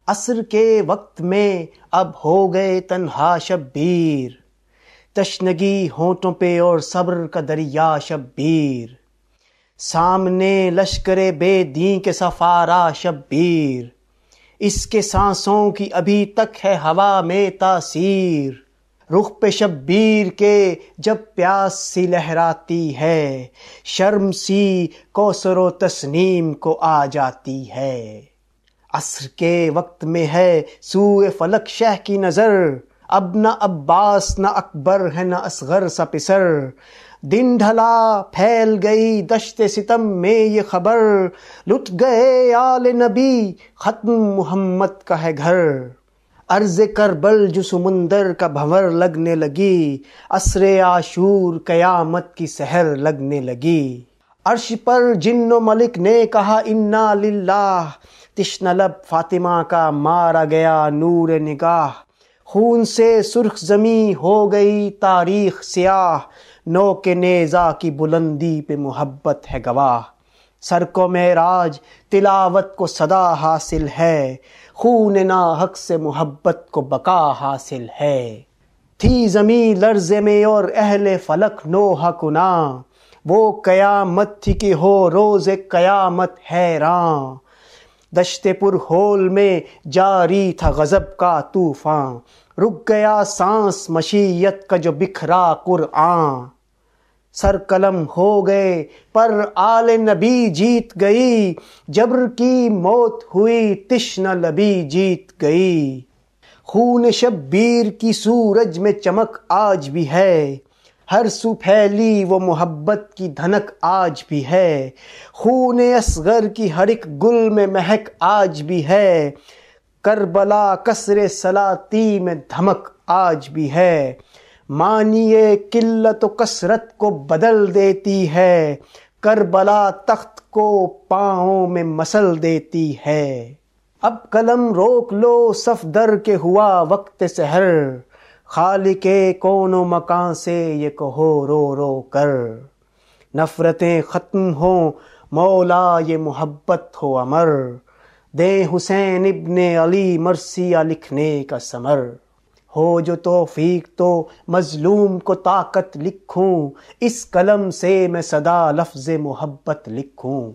عصر کے وقت میں اب ہو گئے تنہا شبیر، تشنگی ہونٹوں پہ اور صبر کا دریا شبیر، سامنے لشکر بے دین کے سفارا شبیر، اس کے سانسوں کی ابھی تک ہے ہوا میں تاثیر، رخ پہ شبیر کے جب پیاس سی لہراتی ہے، شرم سی کوثر و تسنیم کو آ جاتی ہے۔ عصر کے وقت میں ہے سوئے فلک شہ کی نظر، اب نہ عباس نہ اکبر ہے نہ اصغر سا پسر، دن ڈھلا پھیل گئی دشت ستم میں یہ خبر، لٹ گئے آل نبی ختم محمد کا ہے گھر، عرض کربل جو سمندر کا بھنور لگنے لگی، عصر عاشور قیامت کی سحر لگنے لگی، عرش پر جن و ملک نے کہا انا للہ، تشنہ لب فاطمہ کا مارا گیا نور نگاہ، خون سے سرخ زمیں ہو گئی تاریخ سیاہ، نو کے نیزہ کی بلندی پہ محبت ہے گواہ، سر کو معراج تلاوت کو صدا حاصل ہے، خون ناحق سے محبت کو بقا حاصل ہے، تھی زمیں لرزے میں اور اہل فلک نوحہ کناں، وہ قیامت تھی کہ ہو روز قیامت حیراں، دشت پر ہول میں جاری تھا غضب کا طوفان، رک گیا سانس مشیت کا جو بکھرا قرآن، سر قلم ہو گئے پر آل نبی جیت گئی، جبر کی موت ہوئی تشنہ لبی جیت گئی، خون شبیر کی سورج میں چمک آج بھی ہے، ہر سو پھیلی وہ محبت کی دھنک آج بھی ہے، خون اصغر کی ہر ایک گل میں مہک آج بھی ہے، کربلا کسر سلاطین میں دھمک آج بھی ہے، معنی قلت و کثرت کو بدل دیتی ہے، کربلا تخت کو پاؤں میں مسل دیتی ہے، اب قلم روک لو صفدر کے ہوا وقت سحر، خالق کون و مکان سے یہ کہو رو رو کر، نفرتیں ختم ہوں مولا یہ محبت ہو امر، دیں حسین ابن علی مرثیہ لکھنے کا ثمر، ہو جو توفیق تو مظلوم کو طاقت لکھوں، اس قلم سے میں صدا لفظ محبت لکھوں۔